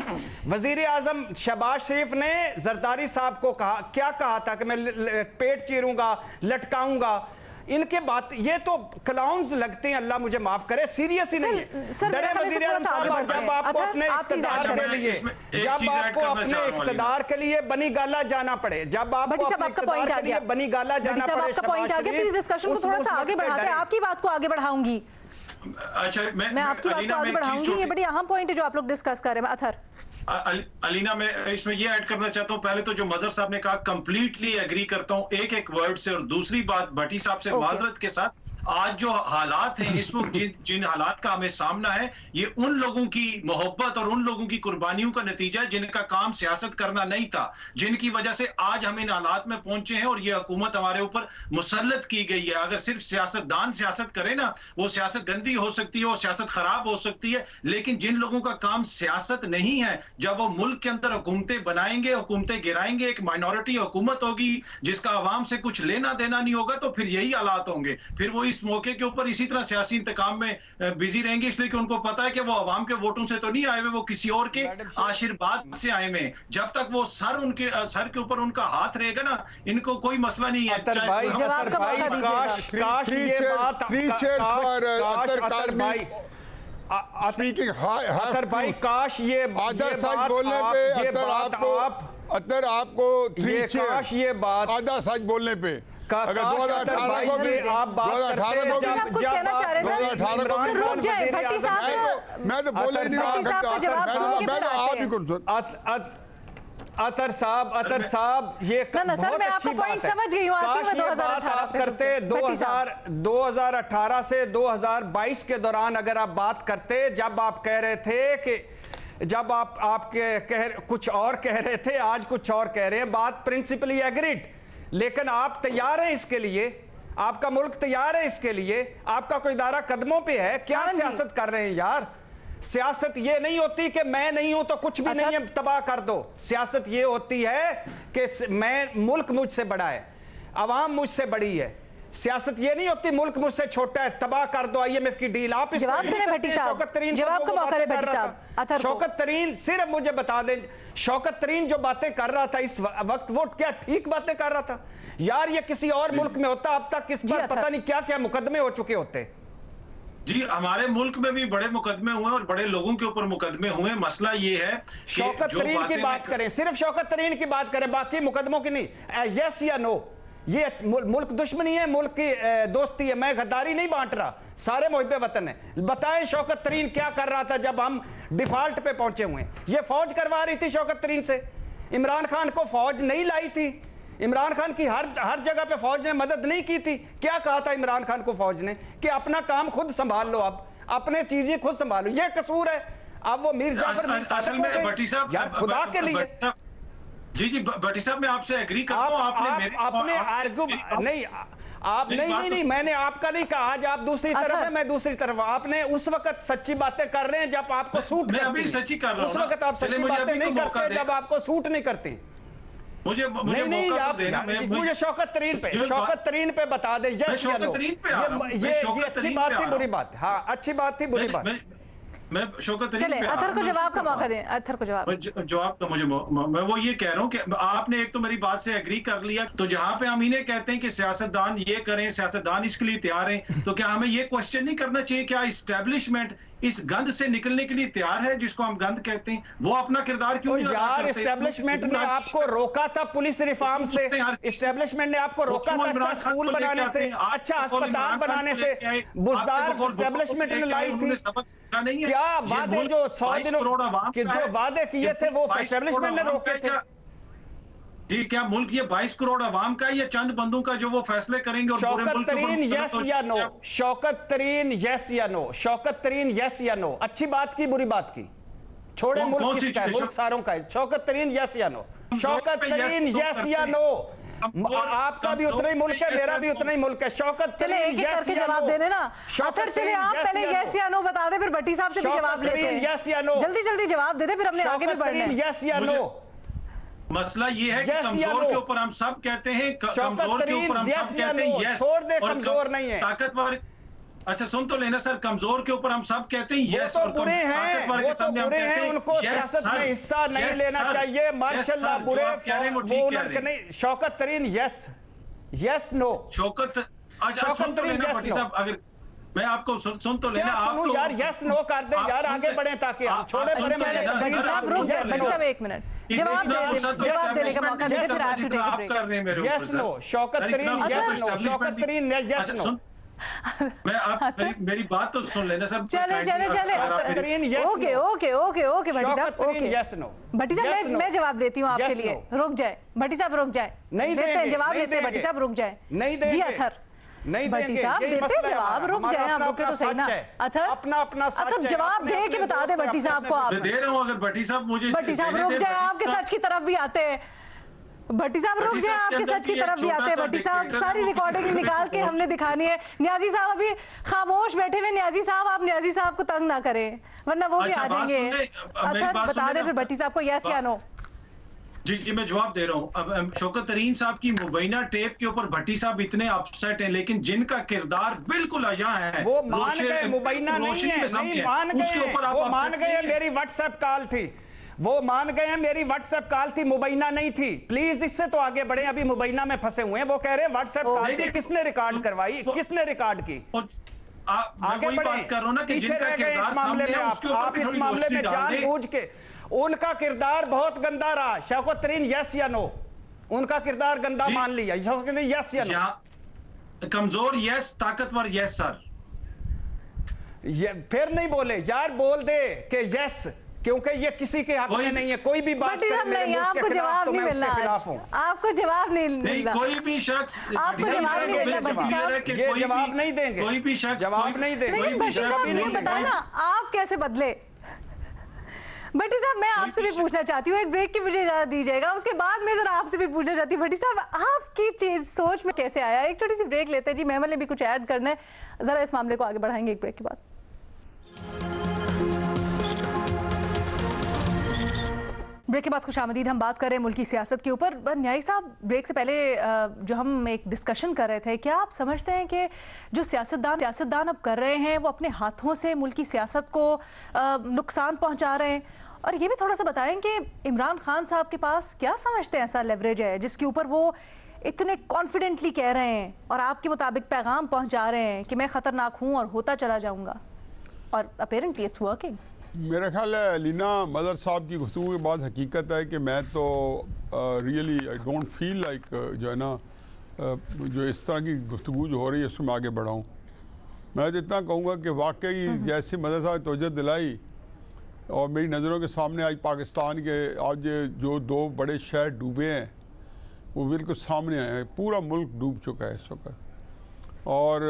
वजीर आजम शहबाज शरीफ ने जरदारी साहब को क्या कहा था कि मैं पेट चीरूंगा, लटकाऊंगा। इनके बात ये तो क्लाउन्स लगते हैं, अल्लाह मुझे माफ करे, सीरियस ही नहीं है। डरे वजीर आजम साहब, जब आपको अपने इख्तिदार के लिए बनी गाला जाना पड़े, जब आपको अपने इख्तिदार के लिए बनी गाला जाना पड़े, डिस्कशन को थोड़ा सा आगे बढ़ाते हैं। आपकी बात को आगे बढ़ाऊंगी। अच्छा, मैं आपकी बात को आगे बढ़ाऊंगी। ये बड़ी अहम पॉइंट है जो आप लोग डिस्कस कर रहे हैं। अथर अलीना, मैं इसमें ये ऐड करना चाहता हूं। पहले तो जो मजहर साहब ने कहा कंप्लीटली एग्री करता हूं एक वर्ड से, और दूसरी बात भट्टी साहब से माजरत के साथ, आज जो हालात हैं इस वक्त, जिन हालात का हमें सामना है, ये उन लोगों की मोहब्बत और उन लोगों की कुर्बानियों का नतीजा है जिनका काम सियासत करना नहीं था, जिनकी वजह से आज हम इन हालात में पहुंचे हैं और ये हुकूमत हमारे ऊपर मुसल्लत की गई है। अगर सिर्फ सियासतदान सियासत करे ना, वो सियासत गंदी हो सकती है, वो सियासत खराब हो सकती है, लेकिन जिन लोगों का काम सियासत नहीं है, जब वो मुल्क के अंदर हुकूमतें बनाएंगे, हुकूमतें गिराएंगे, एक माइनॉरिटी हुकूमत होगी जिसका अवाम से कुछ लेना देना नहीं होगा, तो फिर यही हालात होंगे। फिर वो इस मौके के ऊपर इसी तरह सियासी इंतकाम में बिजी रहेंगे, इसलिए कि उनको पता है कि वो अवाम के वोटों से तो नहीं आए हुए, वो किसी और के आशीर्वाद से आए हुए। जब तक वो सर के ऊपर उनका हाथ रहेगा ना, इनको कोई मसला नहीं है। काश ये बात आधा सच बोलने पे, अगर 2018 को भी आप बात करते हैं, मैं तो बोले नहीं अतर साहब ये बहुत अच्छी बात है। काश ये बात आप करते 2018 से 2022 के दौरान, अगर आप बात करते, जब आप कह रहे थे कि जब आप कुछ और कह रहे थे, आज कुछ और कह रहे हैं, बात प्रिंसिपली एग्रीड, लेकिन आप तैयार हैं इसके लिए, आपका मुल्क तैयार है इसके लिए, आपका कोई इदारा कदमों पे है। क्या सियासत कर रहे हैं यार? सियासत ये नहीं होती कि मैं नहीं हूं तो कुछ भी नहीं है, तबाह कर दो। सियासत ये होती है कि मुल्क मुझसे बड़ा है, अवाम मुझसे बड़ी है। सियासत ये नहीं होती मुल्क मुझसे छोटा है, तबाह कर दो IMF की डील। आप शौकत तरीन सिर्फ मुझे बता दें, शौकत तरीन जो बातें कर रहा था इस वक्त, वो क्या ठीक बातें कर रहा था यार? ये किसी और मुल्क में होता, अब तक इस पर पता नहीं क्या क्या मुकदमे हो चुके होते। जी, हमारे मुल्क में भी बड़े मुकदमे हुए और बड़े लोगों के ऊपर मुकदमे हुए। मसला ये है, शौकत तरीन की बात करें, सिर्फ शौकत तरीन की बात करें, बाकी मुकदमों की नहीं। यस या नो? ये मुल्क दुश्मनी है, मुल्क की दोस्ती है, मैं गद्दारी नहीं बांट रहा, सारे मुहिब्बे वतन है। बताएं शौकत तरीन क्या कर रहा था जब हम डिफॉल्ट पे पहुंचे हुए? ये फौज करवा रही थी शौकत तरीन से, इमरान खान को फौज नहीं लाई थी? इमरान खान की हर जगह पे फौज ने मदद नहीं की थी? क्या कहा था इमरान खान को फौज ने कि अपना काम खुद संभाल लो, अब अपने चीजें खुद संभालो, ये कसूर है? अब वो मीर जाफर यार खुदा के लिए। जी भट्टी साहब मैं आपसे एग्री करता हूं। आपने आर्ग्यू नहीं, आप नहीं, मैंने आपका नहीं कहा। आज आप दूसरी तरफ है, मैं दूसरी तरफ। आपने उस वक्त सच्ची बातें कर रहे हैं जब आपको सूट, मैं अभी सच्ची कर रहा हूं। उस वक्त आप सच्ची बातें नहीं करते जब आपको सूट नहीं करती। मुझे नहीं आप मुझे शौकत तरीन पे बता दें यस या नो। ये अच्छी बात थी बुरी बात? हाँ अच्छी बात थी बुरी बात? मैं शौकत तरीन पे अतहर को जवाब का मौका दें। अतहर को जवाब का मुझे मैं वो ये कह रहा हूँ कि आपने एक तो मेरी बात से एग्री कर लिया, तो जहां पे हम इन्हें कहते हैं कि सियासतदान ये करें, सियासतदान इसके लिए तैयार हैं, तो क्या हमें ये क्वेश्चन नहीं करना चाहिए क्या इस्टेब्लिशमेंट इस गंद से निकलने के लिए तैयार है, जिसको हम गंद कहते हैं? वो अपना किरदार क्यों नहीं अदा करते? इस्टेब्लिशमेंट ने आपको रोका था पुलिस रिफॉर्म से, इस्टेब्लिशमेंट ने आपको रोका था अच्छा स्कूल बनाने से, अच्छा अस्पताल बनाने से, बुजदार इस्टेब्लिशमेंट ने लाई थी। क्या वादे जो 100 दिनों के जो वादे किए थे वो इस्टेब्लिशमेंट ने रोके थे? जी क्या मुल्क ये 22 करोड़ अवाम का या चंद बंदों का जो वो फैसले करेंगे? शौकत तरीन यस या नो? शौकत तरीन यस या नो? शौकत तरीन यस या नो? अच्छी बात की बुरी बात की? छोड़े मुल्क किसका है? मुल्क सारों का है। शौकत तरीन यस या नो? शौकत तरीन यस या नो? आपका भी उतना ही मुल्क है, मेरा भी उतना ही मुल्क है। शौकत तरीन यस या नो? जवाब देने ना। चलिए आप पहले यस या नो बता दे, फिर भट्टी साहब से भी जवाब लेते हैं। यस या नो? जल्दी जल्दी जवाब दे दे, फिर हमने आगे भी बढ़ना है। यस या नो? मसला ये है कि कमजोर के ऊपर हम सब कहते हैं, कमजोर के ऊपर हम सब कहते हैं यस, छोड़ दे कमजोर नहीं है ताकतवर। अच्छा सुन तो लेना सर, कमजोर के ऊपर हम सब कहते हैं यस, और बुरे हैं, वो तो बुरे हैं, उनको सियासत में हिस्सा नहीं लेना चाहिए। माशाल्लाह बुरे वो उनके नहीं। शौकत तरीन यस यस नो? शौकत सुन तो लेना भट्टी साहब, अगर मैं आपको सुन तो लेना, आप तो यार यस नो कर दे यार, आगे बढ़े ताकि हम छोड़े पड़े। साहब एक मिनट जवाब देने का मौका दीजिए, फिर आप कर रहे हैं मेरे यस नो? शौकत तरीन यस नो? शौकत तरीन यस नो? मैं आप मेरी बात तो सुन लेना सर। चले ओके भट्टी साहब, ओके यस नो? भट्टी साहब मैं जवाब देती हूँ आपके लिए। रुक जाए भट्टी साहब, रुक जाए। नहीं देते हैं जवाब देते हैं भट्टी साहब, रुक जाए। नहीं देंगे जी अतहर नहीं भट्टी साहब देते जवाब, रुक जाए आप, रुके तो सही ना। अतहर अपना अतहर जवाब दे के बता दे भट्टी साहब को। आप दे रहा हूँ, अगर भट्टी साहब मुझे भट्टी साहब रुक जाए, आपके सच की तरफ भी आते हैं। भट्टी साहब रुक जाए, आपके सच की तरफ भी आते हैं। भट्टी साहब सारी रिकॉर्डिंग निकाल के हमने दिखानी है। न्याजी साहब अभी खामोश बैठे हुए। न्याजी साहब आप न्याजी साहब को तंग ना करें, वरना वो भी आ जाएंगे। अतहर बता दे फिर भट्टी साहब को यस या नो? जी मैं जवाब दे रहा हूँ। अब शौकत तरीन साहब की मुबैना टेप के ऊपर भट्टी साहब इतने अपसेट हैं, लेकिन जिनका किरदार बिल्कुल अजा है, वो मान गए। मुबैना नहीं है, नहीं मान गए, वो मान गए। मेरी व्हाट्सएप कॉल थी, वो मान गए हैं। मेरी व्हाट्सएप कॉल थी, मुबैना नहीं थी। प्लीज इससे तो आगे बढ़े, अभी मुबैना में फंसे हुए हैं। वो कह रहे हैं व्हाट्सएप कॉल थी, किसने रिकॉर्ड करवाई, किसने रिकॉर्ड की? आगे बढ़े, पीछे रह गए इस मामले में। आप इस मामले में जानबूझ के, उनका किरदार बहुत गंदा रहा। शौकत तरीन यस या नो? उनका किरदार गंदा मान लिया, यस या नो? कमजोर यस, ताकतवर यस सर। फिर नहीं बोले यार, बोल दे कि यस, क्योंकि ये किसी के हक में नहीं है। कोई भी बात करे मेरे मुल्क के खिलाफ तो मैं उसके खिलाफ हूँ। आपको जवाब नहीं मिलना, कोई भी शख्स आपको जवाब नहीं मिलना भट्टी साहब। ये जवाब नहीं देंगे, कोई भी शख्स जवाब नहीं देंगे। भट्टी साहब ये बताए ना आप कैसे बदले? भट्टी साहब मैं आपसे भी पूछना चाहती हूँ, एक ब्रेक की मुझे इजाजत दीजिएगा, उसके बाद मैं जरा आपसे भी पूछना चाहती हूँ। भट्टी साहब आपकी चीज सोच में कैसे आया? एक छोटी सी ब्रेक लेते हैं जी, मेमन ने भी कुछ ऐड करना है, जरा इस मामले को आगे बढ़ाएंगे एक ब्रेक के बाद। ब्रेक के बाद खुशामदीद। हम बात कर रहे हैं मुल्क की सियासत के ऊपर। न्यायी साहब ब्रेक से पहले जो हम एक डिस्कशन कर रहे थे, क्या आप समझते हैं कि जो सियासतदान अब कर रहे हैं वो अपने हाथों से मुल्क की सियासत को नुकसान पहुंचा रहे हैं? और ये भी थोड़ा सा बताएं कि इमरान खान साहब के पास क्या समझते हैं ऐसा लेवरेज है जिसके ऊपर वो इतने कॉन्फिडेंटली कह रहे हैं और आपके मुताबिक पैगाम पहुँचा रहे हैं कि मैं ख़तरनाक हूँ और होता चला जाऊँगा, और अपेरेंटली इट्स वर्किंग। मेरा ख्याल है लीना मदर साहब की गुफ्तगू के बाद हकीकत है कि मैं तो really I don't feel like जो है ना जो इस तरह की गुफ्तगू जो हो रही है उसमें आगे बढ़ाऊँ। मैं तो इतना कहूँगा कि वाकई जैसे मदर साहब ने तवज्जो दिलाई और मेरी नज़रों के सामने आज पाकिस्तान के आज जो 2 बड़े शहर डूबे हैं वो बिल्कुल सामने आए हैं। पूरा मुल्क डूब चुका है इस वक्त। और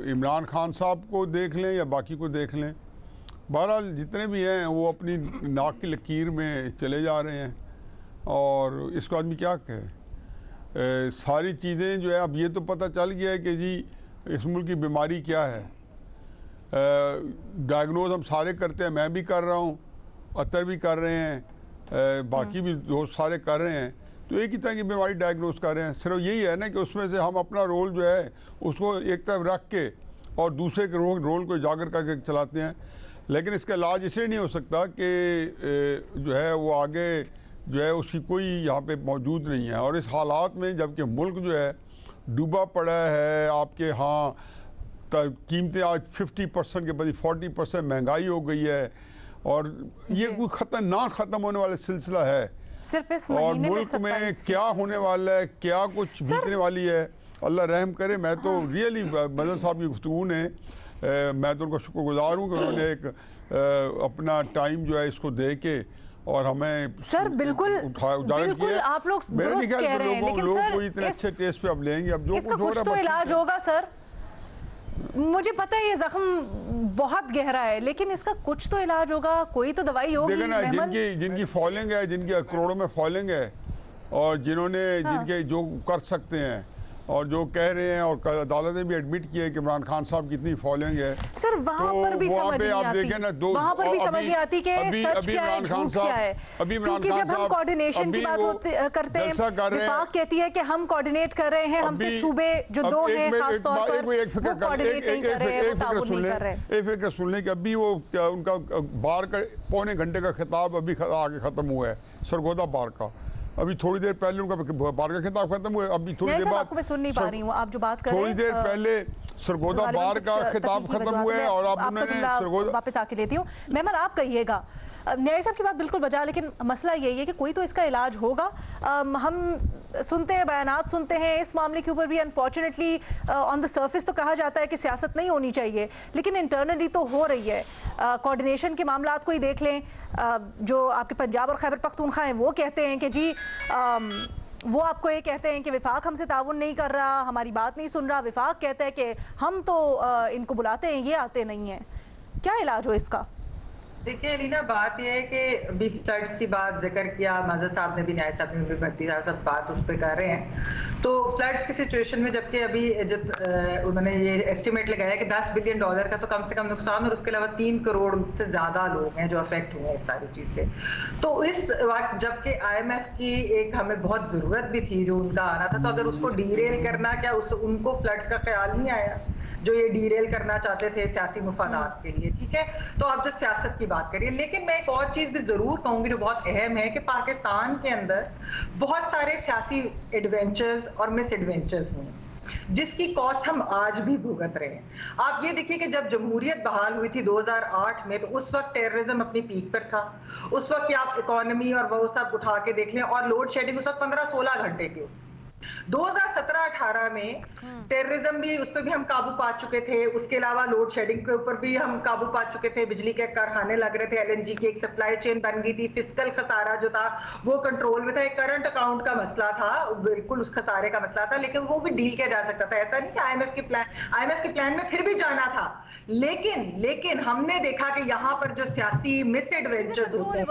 इमरान खान साहब को देख लें या बाकी को देख लें, बहरहाल जितने भी हैं वो अपनी नाक की लकीर में चले जा रहे हैं। और इसको आदमी क्या कहे, सारी चीज़ें जो है अब ये तो पता चल गया है कि जी इस मुल्क की बीमारी क्या है। डायग्नोज हम सारे करते हैं, मैं भी कर रहा हूँ, अतर भी कर रहे हैं, बाकी भी दोस्त सारे कर रहे हैं। तो एक ही तरह की बीमारी डायग्नोज कर रहे हैं। सिर्फ यही है ना कि उसमें से हम अपना रोल जो है उसको एक तरफ रख के और दूसरे के रोल को उजागर करके चलाते हैं। लेकिन इसका इलाज इसलिए नहीं हो सकता कि जो है वो आगे जो है उसकी कोई यहाँ पे मौजूद नहीं है। और इस हालात में जबकि मुल्क जो है डूबा पड़ा है, आपके यहाँ कीमतें आज 50% के बदी 40% महंगाई हो गई है और ये कोई ना ख़त्म होने वाला सिलसिला है। सिर्फ इस और मुल्क में क्या होने वाला है, क्या कुछ बीतने वाली है, अल्लाह रहम करे। मैं तो रियली मदन साहब की गुफ्तगू ने मैं तो उनका शुक्रगुजार हूँ कि उन्होंने एक अपना टाइम जो है इसको दे के और हमें सर बिल्कुल आप लोग मेरे ख्याल से लोग कोई इतने अच्छे टेस्ट पे अब लेंगे। अब जो कुछ तो इलाज होगा सर, मुझे पता है ये जख्म बहुत गहरा है, लेकिन इसका कुछ तो इलाज होगा, कोई तो दवाई होगी। देखो ना, जिनकी फॉलोइंग है, जिनकी करोड़ों में फॉलोइंग है और जिन्होंने जिनके जो कर सकते हैं और जो कह रहे हैं, और अदालत ने भी एडमिट किया है कि इमरान खान साहब की इतनी फॉलोइंग है। सर वहाँ पर भी समझ नहीं आती, वहाँ पर भी समझ नहीं आती कि सच क्या है, झूठ क्या है। क्योंकि जब हम कोऑर्डिनेशन की बात करते हैं, विफाक कहती है कि हम कोऑर्डिनेट कर रहे हैं, हमसे सूबे जो 2 हैं खास तौर पर वो कोऑर्डिनेट नहीं कर रहे हैं, वो ताउन नहीं कर रहे हैं। एक फिक्र सुन लें कि अभी वो उनका बार का पौने घंटे का खिताब अभी आगे खत्म हुआ है, सरगोदा बार का। अभी थोड़ी देर पहले उनका बार का खिताब खत्म हुआ, अभी थोड़ी देर बाद मैं सुन नहीं पा रही हूँ आप जो बात कर रहे हैं। थोड़ी देर पहले सरगोदा बार का खिताब खत्म हुआ है और अब उन्होंने सरगोदा वापस आके लेती हूँ। मेमन आप कहिएगा, न्याय साहब की बात बिल्कुल बजा, लेकिन मसला यही है कि कोई तो इसका इलाज होगा। हम सुनते हैं, बयानात सुनते हैं इस मामले के ऊपर भी। अनफॉर्चुनेटली ऑन द सर्फेस तो कहा जाता है कि सियासत नहीं होनी चाहिए, लेकिन इंटरनली तो हो रही है। कोऑर्डिनेशन के मामलात को ही देख लें, जो आपके पंजाब और खैबर पख्तूनख्वा हैं वो कहते हैं कि जी वो आपको ये कहते हैं कि विफाक हमसे ताउन नहीं कर रहा, हमारी बात नहीं सुन रहा। विफाक कहता है कि हम तो इनको बुलाते हैं, ये आते नहीं हैं। क्या इलाज हो इसका? देखिए अलीना, बात यह है कि अभी फ्लड्स की बात जिक्र किया, मजहर साहब ने भी, न्याय साहब ने भी, भट्टी साहब सब बात उस पर कर रहे हैं। तो फ्लड्स की सिचुएशन में जबकि अभी जब उन्होंने ये एस्टिमेट लगाया कि $10 बिलियन का तो कम से कम नुकसान, और उसके अलावा 3 करोड़ से ज़्यादा लोग हैं जो अफेक्ट हुए हैं इस सारी चीज़ से। तो इस वक्त जबकि IMF की एक हमें बहुत ज़रूरत भी थी जो उनका आना था, तो अगर उसको डीरेल करना, क्या उनको फ्लड्स का ख्याल नहीं आया जो ये डीरेल करना चाहते थे सियासी मुफादात के लिए? ठीक है, तो आप जो सियासत की बात करिए। लेकिन मैं एक और चीज भी जरूर कहूंगी जो बहुत अहम है कि पाकिस्तान के अंदर बहुत सारे सियासी एडवेंचर्स और मिस एडवेंचर्स हुए जिसकी कॉस्ट हम आज भी भुगत रहे हैं। आप ये देखिए कि जब जमहूरियत बहाल हुई थी 2008 में, तो उस वक्त टेररिज्म अपनी पीक पर था। उस वक्त की आप इकोनॉमी और वो सब उठा के देख लें, और लोड शेडिंग उस वक्त 15-16 घंटे की। 2017-18 में टेररिज्म भी, उस पर भी हम काबू पा चुके थे। उसके अलावा लोड शेडिंग के ऊपर भी हम काबू पा चुके थे। बिजली के कारखाने लग रहे थे, LNG की एक सप्लाई चेन बन गई थी। फिस्कल खसारा जो था वो कंट्रोल में था। एक करंट अकाउंट का मसला था, बिल्कुल उस खसारे का मसला था, लेकिन वो भी डील किया जा सकता था। ऐसा नहीं कि IMF के प्लान में फिर भी जाना था। लेकिन हमने देखा कि यहाँ पर जो सियासी मिस एडवेंचर्स होते हैं,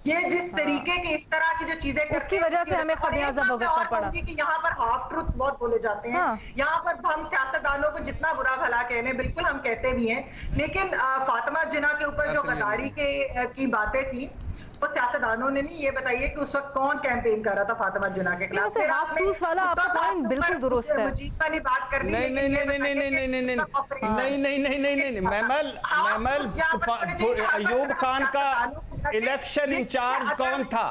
ये जिस तरीके की इस तरह की जो चीजें, उसकी वजह से हमें खमियाजा भुगतना पड़ा कि यहाँ पर हाफ ट्रूथ बहुत बोले जाते हैं। यहाँ पर हम सियासतदानों को जितना बुरा भला कहने, बिल्कुल हम कहते भी हैं, लेकिन फातिमा जिन्ना के ऊपर जो गद्दारी की बातें थी वो सियासतदानों ने नहीं। ये बताइए कि उस वक्त कौन कैंपेन कर रहा था फातिमा जिन्ना के खिलाफ? वाला आपका पॉइंट बिल्कुल दुरुस्त है। नहीं बात करनी नहीं। मैमल अयूब खान का इलेक्शन इंचार्ज कौन था?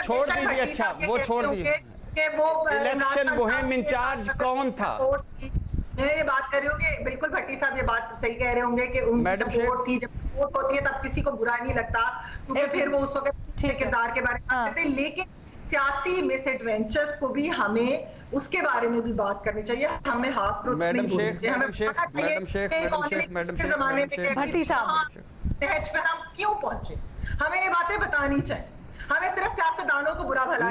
छोड़ दीजिए, अच्छा वो छोड़ दीजिए। वो इलेक्शन मुहिम इंचार्ज कौन था? मैं ये बात कर रही हूँ कि बिल्कुल भट्टी साहब ये बात सही कह रहे होंगे कि उनकी वोट थी। जब वोट होती है तब किसी को बुरा नहीं लगता, क्योंकि फिर वो उस वक्त किरदार के बारे में बात करते हैं। लेकिन सियासी मिस एडवेंचर्स को भी हमें उसके बारे में भी बात करनी चाहिए। हमें हाफ ट्रूथ नहीं बोलना चाहिए। भट्टी साहब, नहज पे हम क्यों पहुंचे? हमें ये बातें बतानी चाहिए, हमें सिर्फ सियासतदानों को बुरा भला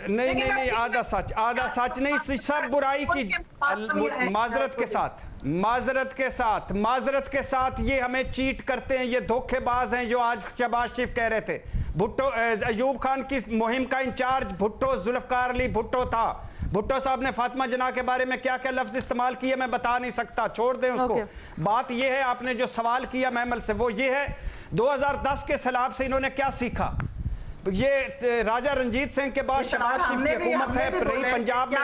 नहीं, आधा सच नहीं, सब बुराई की माजरत के साथ ये हमें चीट करते हैं, ये धोखेबाज हैं। जो आज शहबाज शरीफ कह रहे थे, भुट्टो अयूब खान की मुहिम का इंचार्ज भुट्टो जुल्फकार अली भुट्टो था। भुट्टो साहब ने फातिमा जना के बारे में क्या क्या लफ्ज इस्तेमाल किए मैं बता नहीं सकता, छोड़ दें उसको। बात यह है, आपने जो सवाल किया महमल से, वो ये है 2010 के सैलाब से इन्होंने क्या सीखा। ये राजा रंजीत सिंह के बाद शहबाज शरीफ की हुकूमत है रही पंजाब में,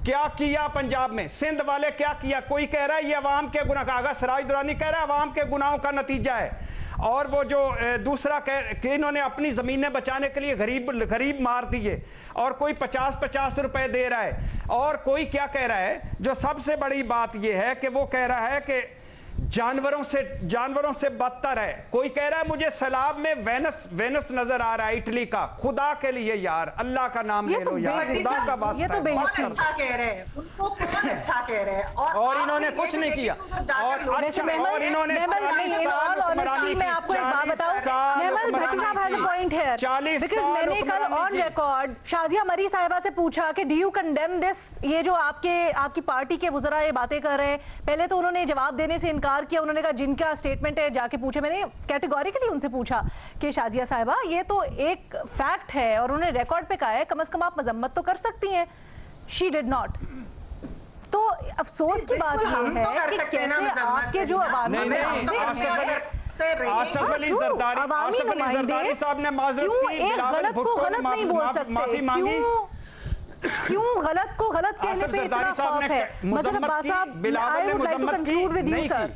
क्या किया पंजाब में, सिंध वाले क्या किया। कोई कह रहा है ये अवाम के गुनाह, आगा सराज दुरानी कह रहा है अवाम के गुनाहों का नतीजा है। और वो जो दूसरा कह इन्होंने अपनी ज़मीनें बचाने के लिए गरीब मार दिए, और कोई 50-50 रुपए दे रहा है। और कोई क्या कह रहा है, जो सबसे बड़ी बात ये है कि वो कह रहा है कि जानवरों से बदतर है। कोई कह रहा है मुझे सैलाब में वेनस नजर आ रहा है इटली का। खुदा के लिए यार, अल्लाह का नाम ले लो यार, खुदा का वास्ता। ये तो अच्छा कह रहे हैं, उनको कौन अच्छा कह रहे हैं, और इन्होंने कुछ नहीं किया। और इन्होंने मैं आपको एक बात बताऊं, मेमल भट्टी साहब has a point here, because मैंने कल ऑन रिकॉर्ड शाजिया मरी साहिबा से पूछा कि डू यू कंडेम दिस, ये जो आपकी पार्टी के वुज़रा ये बातें कर रहे हैं। पहले तो उन्होंने जवाब देने से इनकार किया, उन्होंने कहा जिनका स्टेटमेंट है जाके पूछे। मैंने कैटेगोरिकली उनसे पूछा कि शाजिया साहिबा ये तो एक फैक्ट है और उन्होंने रिकॉर्ड पे कहा है, कम से कम आप मजम्मत तो कर सकती हैं। She did not. तो अफसोस की बात ये है कि कैसे आपके जो आसिफ अली जरदारी साहब ने माजरत की, गलत को गलत नहीं बोल सकते, क्यों गलत को गलत कहने पे इतना खौफ है। मज़हर अब्बास साहब, I would like to conclude with you sir.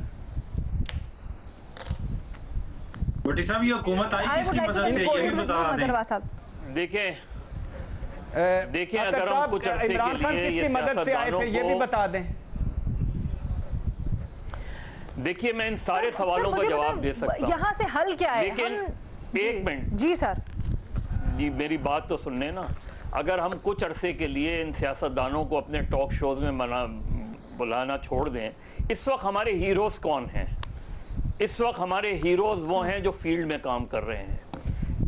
Bhatti साहब ये हुकूमत आई किसकी मदद से, ये भी बता दें। देखिए अगर हम कुछ अरसे के लिए किसकी मदद से आए थे ये भी बता दें। देखिए मैं इन सारे सवालों का जवाब दे सकता हूं। यहाँ से हल क्या है, लेकिन एक मिनट जी सर, जी मेरी बात तो सुनने ना। अगर हम कुछ अरसे के लिए इन सियासतदानों को अपने टॉक शोज में बुलाना छोड़ दें, इस वक्त हमारे हीरोज कौन हैं? इस वक्त हमारे हीरोज वो हैं जो फील्ड में काम कर रहे हैं।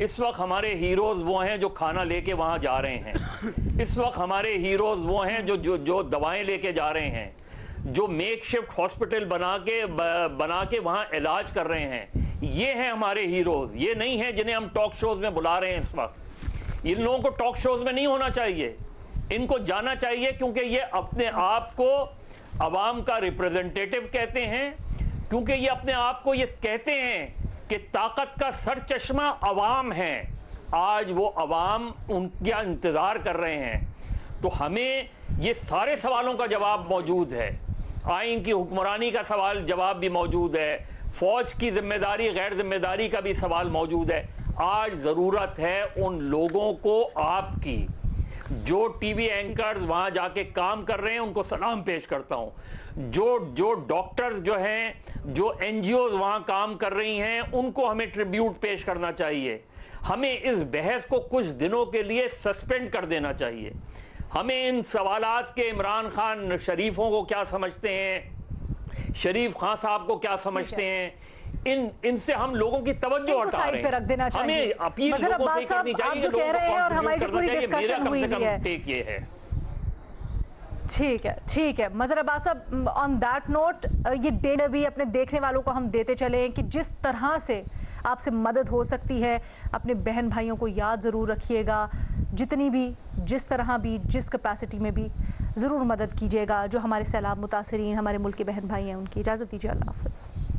इस वक्त हमारे हीरोज वो हैं जो खाना लेके वहां जा रहे हैं। इस वक्त हमारे हीरोज वो हैं जो दवाएं लेके जा रहे हैं, जो मेकशिफ्ट हॉस्पिटल बना के वहां इलाज कर रहे हैं। ये हैं हमारे हीरोज, ये नहीं है जिन्हें हम टॉक शोज में बुला रहे हैं। इस वक्त इन लोगों को टॉक शोज में नहीं होना चाहिए, इनको जाना चाहिए, क्योंकि ये अपने आप को अवाम का रिप्रेजेंटेटिव कहते हैं, क्योंकि ये अपने आप को ये कहते हैं कि ताकत का सरचश्मा अवाम है। आज वो अवाम उनका इंतजार कर रहे हैं। तो हमें ये सारे सवालों का जवाब मौजूद है। आइन की हुक्मरानी का सवाल जवाब भी मौजूद है, फौज की जिम्मेदारी गैर जिम्मेदारी का भी सवाल मौजूद है। आज जरूरत है उन लोगों को, आपकी, जो टीवी एंकर्स वहां जाके काम कर रहे हैं, उनको सलाम पेश करता हूं। जो डॉक्टर्स जो हैं, जो एनजीओ वहां काम कर रही हैं, उनको हमें ट्रिब्यूट पेश करना चाहिए। हमें इस बहस को कुछ दिनों के लिए सस्पेंड कर देना चाहिए। हमें इन सवालात के इमरान खान शरीफों को क्या समझते हैं, शरीफ खान साहब को क्या समझते हैं, इनसे हम लोगों की तवज्जो हटा रहे हैं। रख देना चाहिए। हमें अपील लोगों से करनी चाहिए, जो कह रहे हैं और हमारी जो पूरी डिस्कशन हुई है, टेक ये है। ठीक है मज़हर अब्बास साहब, ऑन दैट नोट ये डेटा भी अपने देखने वालों को हम देते चले कि जिस तरह से आपसे मदद हो सकती है, अपने बहन भाइयों को याद ज़रूर रखिएगा। जितनी भी, जिस तरह भी, जिस कैपेसिटी में भी ज़रूर मदद कीजिएगा। जो हमारे सैलाब मुतासरीन, हमारे मुल्क के बहन भाई हैं, उनकी इजाज़त दीजिए। अल्लाह हाफ़िज़।